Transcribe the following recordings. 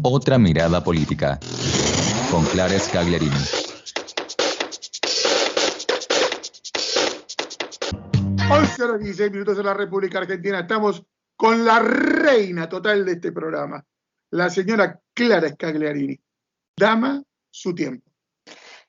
Otra mirada política, con Clara Scagliarini. Horas 16 minutos en la República Argentina. Estamos con la reina total de este programa, la señora Clara Scagliarini. Dama, su tiempo.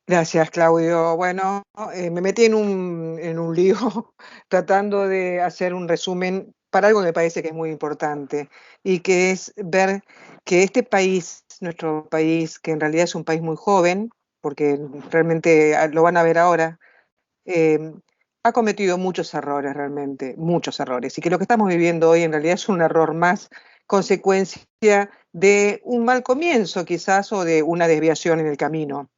Gracias, Claudio. Bueno, me metí en un lío tratando de hacer un resumen para algo que me parece que es muy importante y que es ver que este país, nuestro país, que en realidad es un país muy joven, porque realmente lo van a ver ahora, ha cometido muchos errores realmente, muchos errores, y que lo que estamos viviendo hoy en realidad es un error más consecuencia de un mal comienzo quizás o de una desviación en el camino.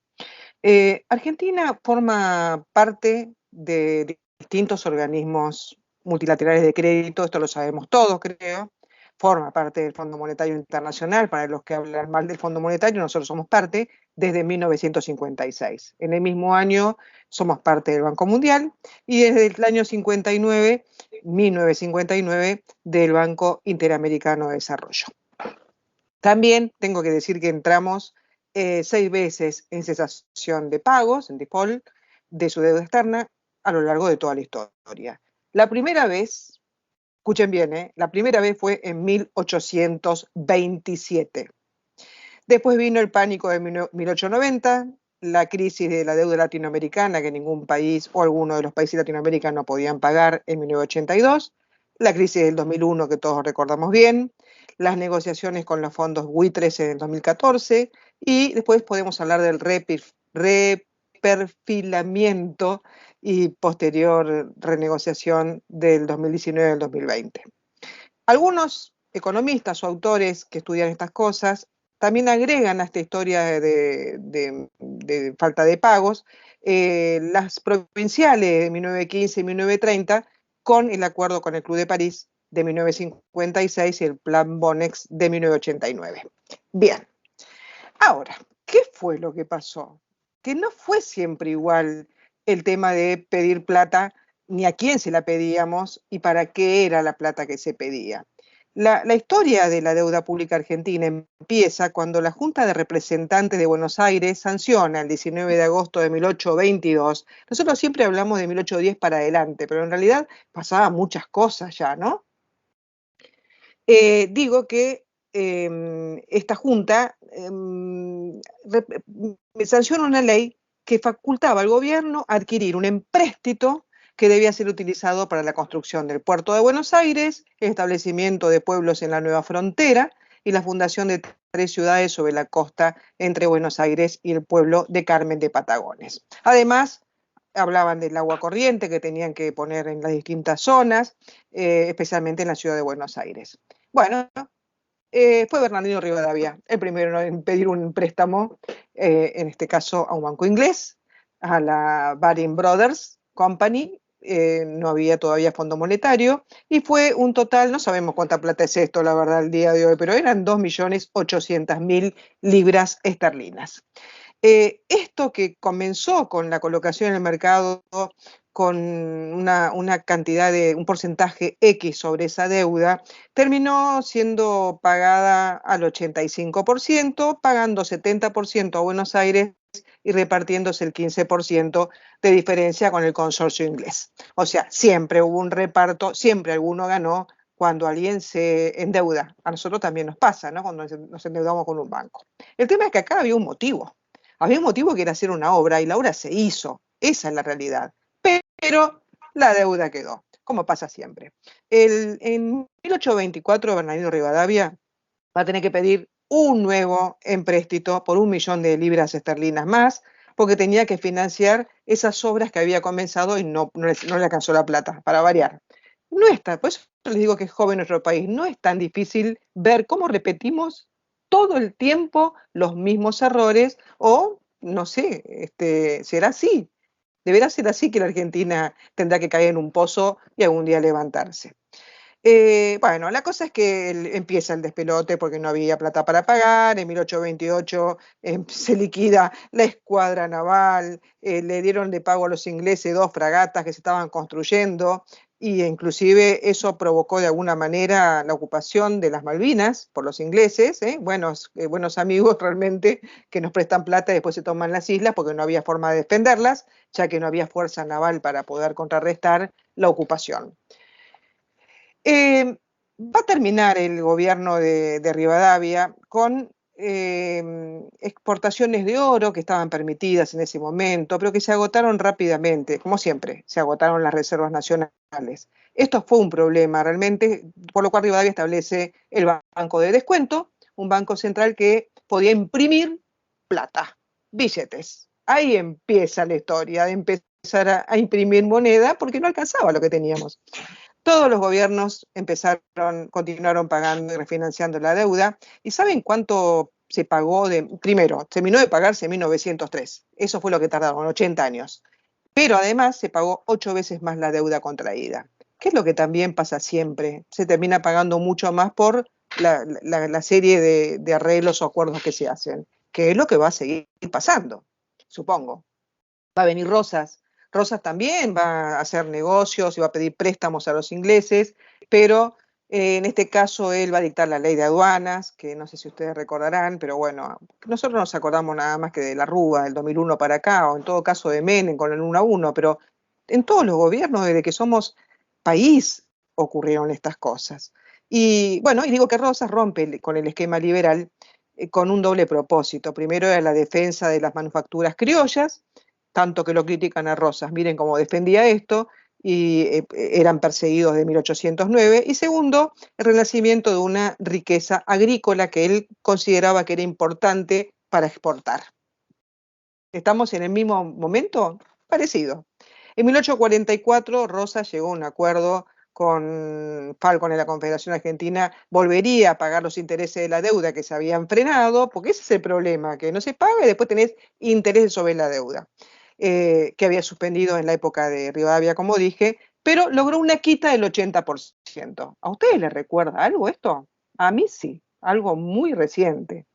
Argentina forma parte de distintos organismos multilaterales de crédito, esto lo sabemos todos, creo. Forma parte del Fondo Monetario Internacional, para los que hablan mal del Fondo Monetario, nosotros somos parte desde 1956. En el mismo año somos parte del Banco Mundial y desde el año 1959, del Banco Interamericano de Desarrollo. También tengo que decir que entramos 6 veces en cesación de pagos, en default, de su deuda externa a lo largo de toda la historia. La primera vez, escuchen bien, la primera vez fue en 1827. Después vino el pánico de 1890, la crisis de la deuda latinoamericana que ningún país o alguno de los países latinoamericanos podían pagar en 1982, la crisis del 2001 que todos recordamos bien, las negociaciones con los fondos buitres en el 2014 y después podemos hablar del reperfilamiento y posterior renegociación del 2019 al 2020. Algunos economistas o autores que estudian estas cosas también agregan a esta historia de falta de pagos las provinciales de 1915 y 1930 con el acuerdo con el Club de París de 1956 y el Plan Bonex de 1989. Bien, ahora, ¿qué fue lo que pasó? Que no fue siempre igual el tema de pedir plata, ni a quién se la pedíamos y para qué era la plata que se pedía. La historia de la deuda pública argentina empieza cuando la Junta de Representantes de Buenos Aires sanciona el 19 de agosto de 1822. Nosotros siempre hablamos de 1810 para adelante, pero en realidad pasaban muchas cosas ya, ¿no? Digo que esta Junta sanciona una ley que facultaba al gobierno a adquirir un empréstito que debía ser utilizado para la construcción del puerto de Buenos Aires, el establecimiento de pueblos en la nueva frontera y la fundación de 3 ciudades sobre la costa entre Buenos Aires y el pueblo de Carmen de Patagones. Además, hablaban del agua corriente que tenían que poner en las distintas zonas, especialmente en la ciudad de Buenos Aires. Bueno, fue Bernardino Rivadavia el primero en pedir un préstamo, en este caso a un banco inglés, a la Baring Brothers Company, no había todavía fondo monetario, y fue un total, no sabemos cuánta plata es esto, la verdad, el día de hoy, pero eran 2.800.000 libras esterlinas. Esto que comenzó con la colocación en el mercado con una cantidad de un porcentaje X sobre esa deuda, terminó siendo pagada al 85%, pagando 70% a Buenos Aires y repartiéndose el 15% de diferencia con el consorcio inglés. O sea, siempre hubo un reparto, siempre alguno ganó cuando alguien se endeuda. A nosotros también nos pasa, ¿no? Cuando nos endeudamos con un banco. El tema es que acá había un motivo. Había un motivo que era hacer una obra y la obra se hizo. Esa es la realidad. Pero la deuda quedó, como pasa siempre. En 1824, Bernardino Rivadavia va a tener que pedir un nuevo empréstito por 1 millón de libras esterlinas más, porque tenía que financiar esas obras que había comenzado y no le alcanzó la plata, para variar. No está, por eso les digo que es joven nuestro país, no es tan difícil ver cómo repetimos todo el tiempo los mismos errores o, no sé, será así. Deberá ser así que la Argentina tendrá que caer en un pozo y algún día levantarse. Bueno, la cosa es que empieza el despelote porque no había plata para pagar. En 1828 se liquida la escuadra naval, le dieron de pago a los ingleses 2 fragatas que se estaban construyendo, y inclusive eso provocó de alguna manera la ocupación de las Malvinas por los ingleses, buenos amigos realmente que nos prestan plata y después se toman las islas porque no había forma de defenderlas, ya que no había fuerza naval para poder contrarrestar la ocupación. Va a terminar el gobierno de Rivadavia con exportaciones de oro que estaban permitidas en ese momento, pero que se agotaron rápidamente, como siempre, se agotaron las reservas nacionales. Esto fue un problema realmente, por lo cual Rivadavia establece el Banco de Descuento, un banco central que podía imprimir plata, billetes. Ahí empieza la historia de empezar a imprimir moneda porque no alcanzaba lo que teníamos. Todos los gobiernos continuaron pagando y refinanciando la deuda. ¿Y saben cuánto se pagó? Primero, terminó de pagarse en 1903. Eso fue lo que tardaron, 80 años. Pero además se pagó 8 veces más la deuda contraída. ¿Qué es lo que también pasa siempre? Se termina pagando mucho más por la serie de arreglos o acuerdos que se hacen, que es lo que va a seguir pasando, supongo. Va a venir Rosas. Rosas también va a hacer negocios y va a pedir préstamos a los ingleses, pero en este caso él va a dictar la ley de aduanas, que no sé si ustedes recordarán, pero bueno, nosotros nos acordamos nada más que de la Rúa del 2001 para acá, o en todo caso de Menem con el 1 a 1, pero en todos los gobiernos desde que somos país ocurrieron estas cosas. Y bueno, y digo que Rosas rompe con el esquema liberal con un doble propósito. Primero era la defensa de las manufacturas criollas, tanto que lo critican a Rosas, miren cómo defendía esto, y eran perseguidos de 1809, y segundo, el renacimiento de una riqueza agrícola que él consideraba que era importante para exportar. ¿Estamos en el mismo momento? Parecido. En 1844, Rosas llegó a un acuerdo con Falcón en la Confederación Argentina, volvería a pagar los intereses de la deuda que se habían frenado, porque ese es el problema, que no se paga y después tenés intereses sobre la deuda. Que había suspendido en la época de Rivadavia, como dije, pero logró una quita del 80%. ¿A ustedes les recuerda algo esto? A mí sí, algo muy reciente.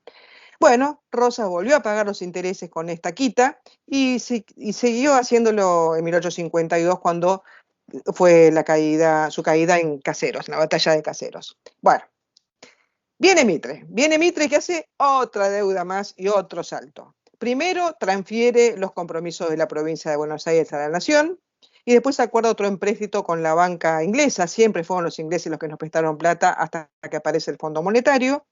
Bueno, Rosas volvió a pagar los intereses con esta quita y siguió haciéndolo en 1852 cuando fue su caída en Caseros, en la batalla de Caseros. Bueno, viene Mitre que hace otra deuda más y otro salto. Primero transfiere los compromisos de la provincia de Buenos Aires a la nación y después acuerda otro empréstito con la banca inglesa. Siempre fueron los ingleses los que nos prestaron plata hasta que aparece el Fondo Monetario,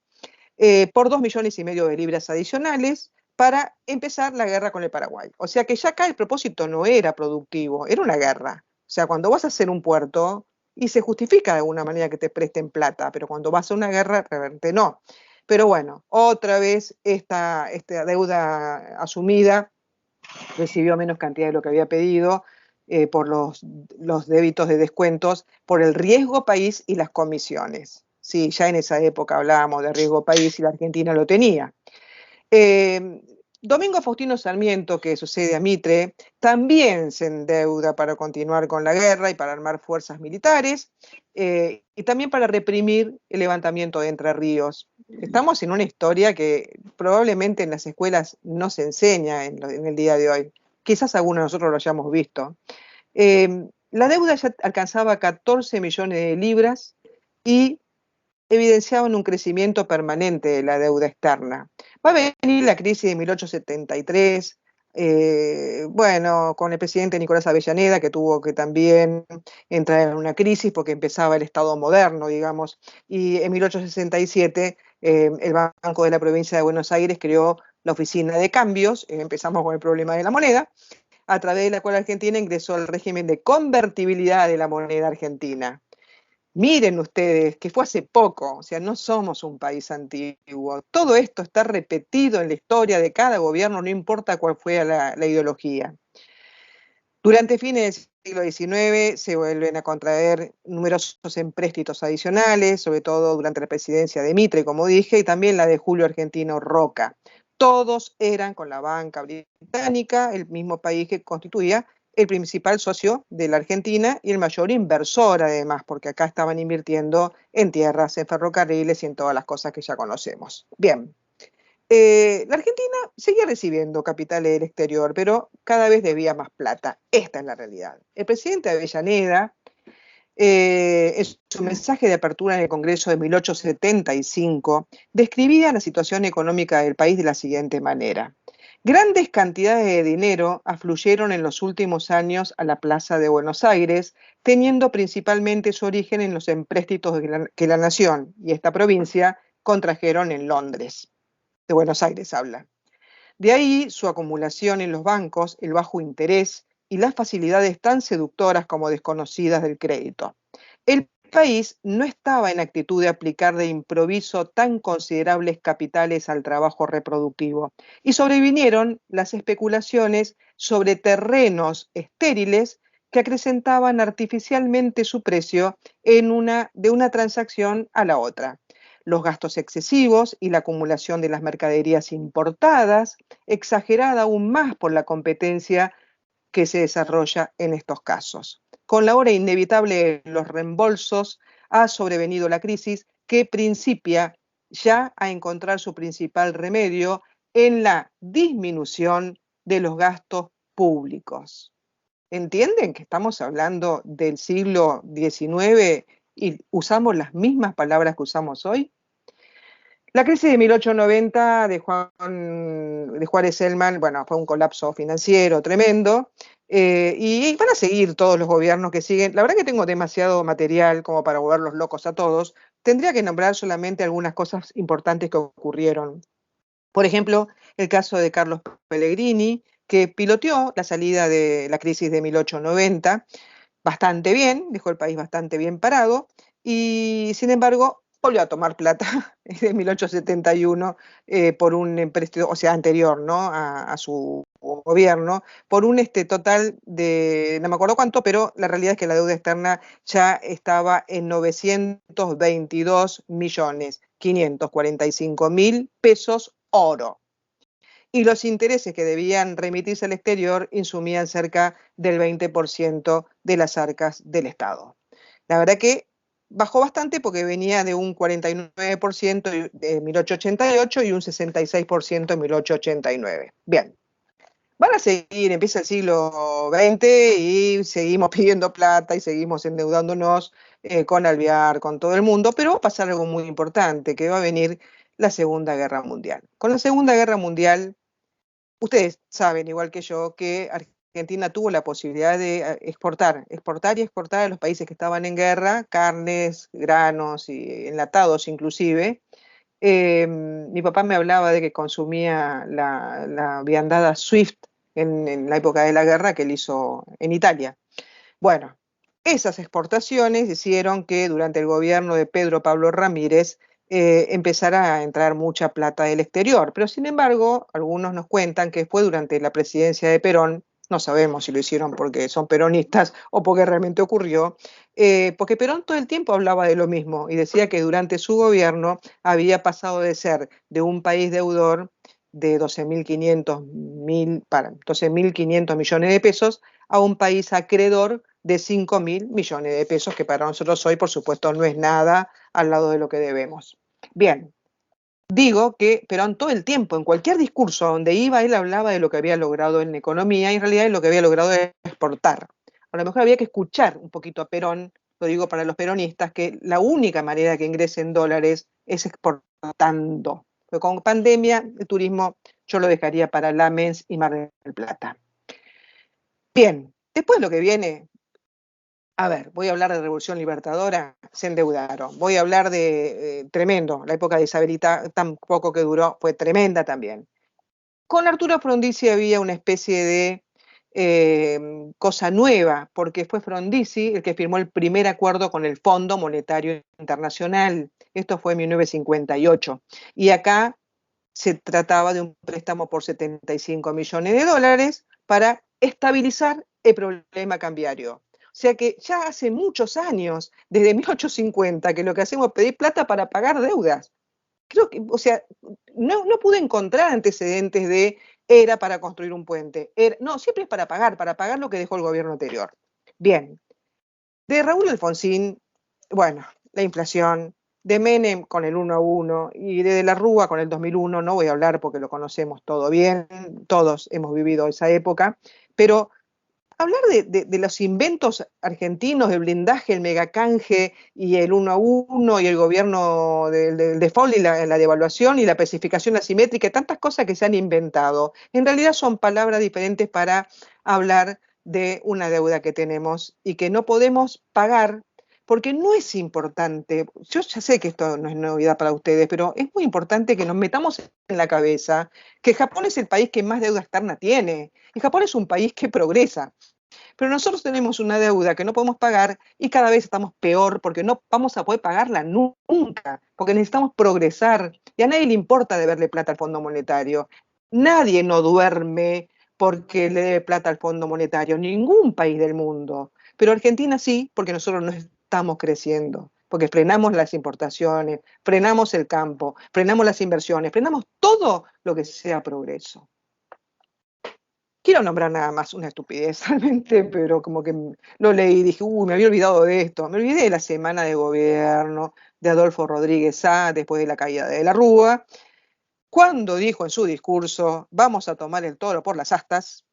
por 2,5 millones de libras adicionales para empezar la guerra con el Paraguay. O sea que ya acá el propósito no era productivo, era una guerra. O sea, cuando vas a hacer un puerto, y se justifica de alguna manera que te presten plata, pero cuando vas a una guerra, realmente no. Pero bueno, otra vez esta deuda asumida recibió menos cantidad de lo que había pedido por los débitos de descuentos, por el riesgo país y las comisiones. Sí, ya en esa época hablábamos de riesgo país y la Argentina lo tenía. Domingo Faustino Sarmiento, que sucede a Mitre, también se endeuda para continuar con la guerra y para armar fuerzas militares, y también para reprimir el levantamiento de Entre Ríos. Estamos en una historia que probablemente en las escuelas no se enseña en el día de hoy. Quizás algunos de nosotros lo hayamos visto. La deuda ya alcanzaba 14 millones de libras y evidenciaban un crecimiento permanente de la deuda externa. Va a venir la crisis de 1873, con el presidente Nicolás Avellaneda, que tuvo que también entrar en una crisis porque empezaba el Estado moderno, digamos, y en 1867 el Banco de la Provincia de Buenos Aires creó la Oficina de Cambios, empezamos con el problema de la moneda, a través de la cual Argentina ingresó al régimen de convertibilidad de la moneda argentina. Miren ustedes, que fue hace poco, o sea, no somos un país antiguo. Todo esto está repetido en la historia de cada gobierno, no importa cuál fue la ideología. Durante fines del siglo XIX se vuelven a contraer numerosos empréstitos adicionales, sobre todo durante la presidencia de Mitre, como dije, y también la de Julio Argentino Roca. Todos eran con la banca británica, el mismo país que constituía el principal socio de la Argentina y el mayor inversor además, porque acá estaban invirtiendo en tierras, en ferrocarriles y en todas las cosas que ya conocemos. Bien, la Argentina seguía recibiendo capitales del exterior, pero cada vez debía más plata. Esta es la realidad. El presidente Avellaneda en su mensaje de apertura en el Congreso de 1875, describía la situación económica del país de la siguiente manera. Grandes cantidades de dinero afluyeron en los últimos años a la Plaza de Buenos Aires, teniendo principalmente su origen en los empréstitos que la nación y esta provincia contrajeron en Londres. De Buenos Aires habla. De ahí su acumulación en los bancos, el bajo interés y las facilidades tan seductoras como desconocidas del crédito. El país no estaba en actitud de aplicar de improviso tan considerables capitales al trabajo reproductivo y sobrevinieron las especulaciones sobre terrenos estériles que acrecentaban artificialmente su precio de una transacción a la otra. Los gastos excesivos y la acumulación de las mercaderías importadas, exagerada aún más por la competencia que se desarrolla en estos casos. Con la hora inevitable de los reembolsos ha sobrevenido la crisis que principia ya a encontrar su principal remedio en la disminución de los gastos públicos. ¿Entienden que estamos hablando del siglo XIX y usamos las mismas palabras que usamos hoy? La crisis de 1890 de Juárez Celman, bueno, fue un colapso financiero tremendo, y van a seguir todos los gobiernos que siguen. La verdad que tengo demasiado material como para volverlos locos a todos. Tendría que nombrar solamente algunas cosas importantes que ocurrieron. Por ejemplo, el caso de Carlos Pellegrini, que piloteó la salida de la crisis de 1890 bastante bien, dejó el país bastante bien parado, y sin embargo volvió a tomar plata en 1871 por un empréstito, o sea, anterior, ¿no? a su gobierno, por un total de, no me acuerdo cuánto, pero la realidad es que la deuda externa ya estaba en 922.545.000 pesos oro. Y los intereses que debían remitirse al exterior insumían cerca del 20% de las arcas del Estado. La verdad que bajó bastante porque venía de un 49% en 1888 y un 66% en 1889. Bien, van a seguir, empieza el siglo XX y seguimos pidiendo plata y seguimos endeudándonos con Alvear, con todo el mundo, pero va a pasar algo muy importante, que va a venir la Segunda Guerra Mundial. Con la Segunda Guerra Mundial, ustedes saben, igual que yo, que Argentina tuvo la posibilidad de exportar a los países que estaban en guerra, carnes, granos y enlatados inclusive. Mi papá me hablaba de que consumía la viandada Swift en la época de la guerra que él hizo en Italia. Bueno, esas exportaciones hicieron que durante el gobierno de Pedro Pablo Ramírez empezara a entrar mucha plata del exterior. Pero sin embargo, algunos nos cuentan que fue durante la presidencia de Perón, no sabemos si lo hicieron porque son peronistas o porque realmente ocurrió, porque Perón todo el tiempo hablaba de lo mismo y decía que durante su gobierno había pasado de ser de un país deudor de 12.500 millones de pesos a un país acreedor de 5.000 millones de pesos, que para nosotros hoy, por supuesto, no es nada al lado de lo que debemos. Bien, digo que Perón todo el tiempo, en cualquier discurso donde iba, él hablaba de lo que había logrado en economía y en realidad lo que había logrado es exportar. A lo mejor había que escuchar un poquito a Perón, lo digo para los peronistas, que la única manera que ingresen dólares es exportando. Pero con pandemia, el turismo yo lo dejaría para Lamens y Mar del Plata. Bien, después lo que viene, a ver, voy a hablar de Revolución Libertadora, se endeudaron. Voy a hablar de tremendo, la época de Isabelita, tan poco que duró, fue tremenda también. Con Arturo Frondizi había una especie de cosa nueva, porque fue Frondizi el que firmó el primer acuerdo con el Fondo Monetario Internacional. Esto fue en 1958. Y acá se trataba de un préstamo por 75 millones de dólares para estabilizar el problema cambiario. O sea que ya hace muchos años, desde 1850, que lo que hacemos es pedir plata para pagar deudas. Creo que, o sea, no pude encontrar antecedentes de era para construir un puente. No, siempre es para pagar lo que dejó el gobierno anterior. Bien, de Raúl Alfonsín, bueno, la inflación, de Menem con el 1 a 1 y de la Rúa con el 2001, no voy a hablar porque lo conocemos todo bien, todos hemos vivido esa época, pero hablar de los inventos argentinos, el blindaje, el megacanje y el 1 a 1 y el gobierno del default y la devaluación y la especificación asimétrica, tantas cosas que se han inventado. En realidad son palabras diferentes para hablar de una deuda que tenemos y que no podemos pagar porque no es importante. Yo ya sé que esto no es novedad para ustedes, pero es muy importante que nos metamos en la cabeza que Japón es el país que más deuda externa tiene y Japón es un país que progresa. Pero nosotros tenemos una deuda que no podemos pagar y cada vez estamos peor porque no vamos a poder pagarla nunca, porque necesitamos progresar y a nadie le importa deberle plata al Fondo Monetario. Nadie no duerme porque le debe plata al Fondo Monetario, ningún país del mundo. Pero Argentina sí, porque nosotros no estamos creciendo, porque frenamos las importaciones, frenamos el campo, frenamos las inversiones, frenamos todo lo que sea progreso. Quiero nombrar nada más una estupidez realmente, pero como que lo leí y dije, me había olvidado de esto. Me olvidé de la semana de gobierno de Adolfo Rodríguez Sá después de la caída de la Rúa, cuando dijo en su discurso, vamos a tomar el toro por las astas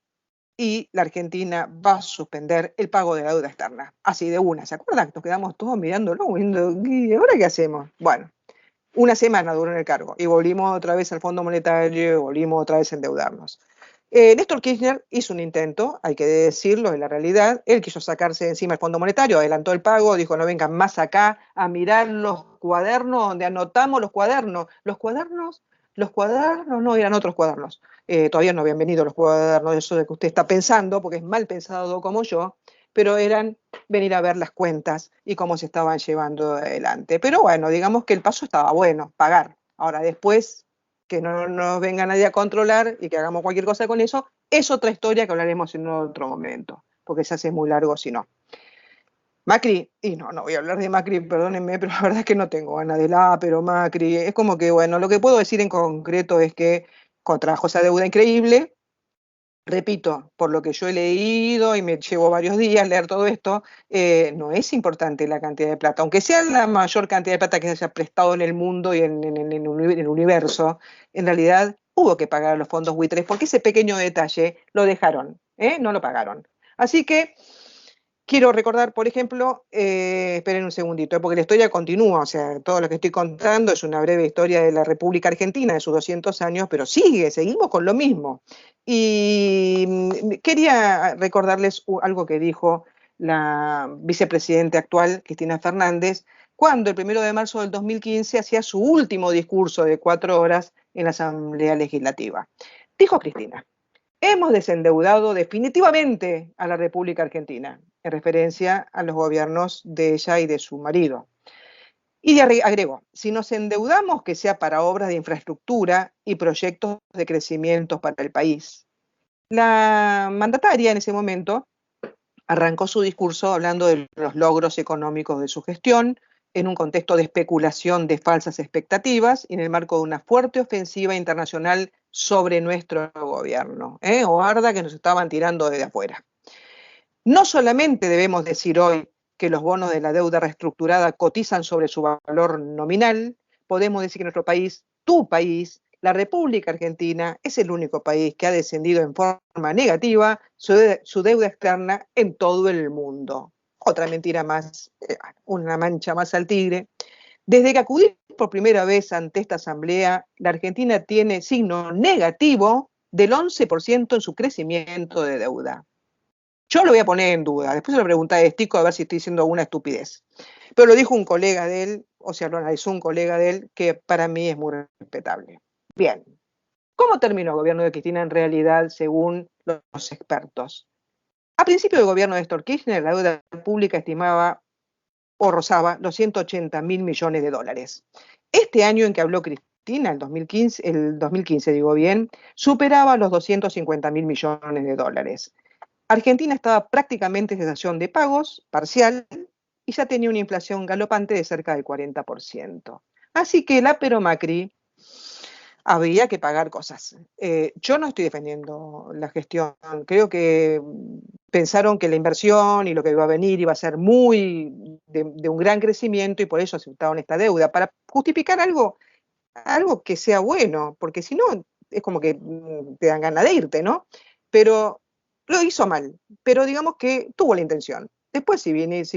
y la Argentina va a suspender el pago de la deuda externa. Así de una, ¿se acuerdan? Nos quedamos todos mirándolo, ¿y ahora qué hacemos? Bueno, una semana duró en el cargo y volvimos otra vez al Fondo Monetario, volvimos otra vez a endeudarnos. Néstor Kirchner hizo un intento, hay que decirlo, es la realidad. Él quiso sacarse de encima el Fondo Monetario, adelantó el pago, dijo no vengan más acá a mirar los cuadernos donde anotamos los cuadernos. Los cuadernos no, eran otros cuadernos. Todavía no habían venido los cuadernos, eso de que usted está pensando, porque es mal pensado como yo, pero eran venir a ver las cuentas y cómo se estaban llevando adelante. Pero bueno, digamos que el paso estaba bueno, pagar. Ahora después que no nos venga nadie a controlar y que hagamos cualquier cosa con eso, es otra historia que hablaremos en otro momento, porque se hace muy largo si no. Macri, y no voy a hablar de Macri, perdónenme, pero la verdad es que no tengo ganas de pero Macri, es como que, bueno, lo que puedo decir en concreto es que contrajo esa deuda increíble. Repito, por lo que yo he leído y me llevo varios días leer todo esto, no es importante la cantidad de plata, aunque sea la mayor cantidad de plata que se haya prestado en el mundo y en el universo, en realidad hubo que pagar los fondos buitres porque ese pequeño detalle lo dejaron, no lo pagaron. Así que quiero recordar, por ejemplo, esperen un segundito, porque la historia continúa, o sea, todo lo que estoy contando es una breve historia de la República Argentina, de sus 200 años, pero seguimos con lo mismo. Y quería recordarles algo que dijo la vicepresidenta actual, Cristina Fernández, cuando el 1 de marzo del 2015 hacía su último discurso de 4 horas en la Asamblea Legislativa. Dijo Cristina: hemos desendeudado definitivamente a la República Argentina, en referencia a los gobiernos de ella y de su marido. Y agregó, si nos endeudamos, que sea para obras de infraestructura y proyectos de crecimiento para el país. La mandataria en ese momento arrancó su discurso hablando de los logros económicos de su gestión, en un contexto de especulación de falsas expectativas y en el marco de una fuerte ofensiva internacional sobre nuestro gobierno. Guarda que nos estaban tirando desde afuera. No solamente debemos decir hoy que los bonos de la deuda reestructurada cotizan sobre su valor nominal, podemos decir que nuestro país, tu país, la República Argentina, es el único país que ha descendido en forma negativa su deuda externa en todo el mundo. Otra mentira más, una mancha más al tigre. Desde que acudí por primera vez ante esta asamblea, la Argentina tiene signo negativo del 11% en su crecimiento de deuda. Yo lo voy a poner en duda, después se lo pregunté a Estico a ver si estoy diciendo alguna estupidez. Pero lo dijo un colega de él, o sea, lo analizó un colega de él, que para mí es muy respetable. Bien, ¿cómo terminó el gobierno de Cristina en realidad según los expertos? A principio del gobierno de Néstor Kirchner, la deuda pública estimaba o rozaba los 180.000 millones de dólares. Este año en que habló Cristina, el 2015 digo bien, superaba los 250.000 millones de dólares. Argentina estaba prácticamente en cesación de pagos, parcial, y ya tenía una inflación galopante de cerca del 40%. Así que la pero Macri había que pagar cosas. Yo no estoy defendiendo la gestión. Creo que pensaron que la inversión y lo que iba a venir iba a ser muy de un gran crecimiento y por eso aceptaron esta deuda, para justificar algo que sea bueno, porque si no es como que te dan ganas de irte, ¿no? Pero Lo hizo mal, pero digamos que tuvo la intención. Después si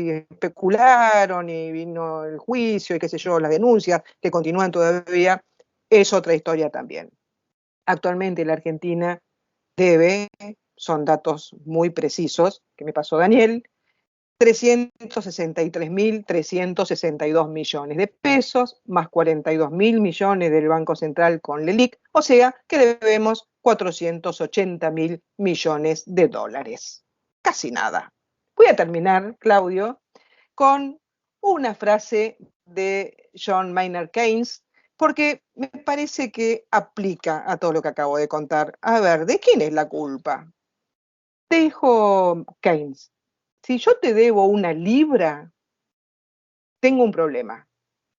especularon y vino el juicio y qué sé yo, las denuncias que continúan todavía, es otra historia también. Actualmente la Argentina debe, son datos muy precisos que me pasó Daniel, 363.362 millones de pesos, más 42.000 millones del Banco Central con LELIQ, o sea que debemos 480.000 millones de dólares. Casi nada. Voy a terminar, Claudio, con una frase de John Maynard Keynes, porque me parece que aplica a todo lo que acabo de contar. A ver, ¿de quién es la culpa? Dijo Keynes, si yo te debo 1 libra, tengo un problema.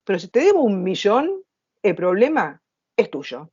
Pero si te debo 1 millón, el problema es tuyo.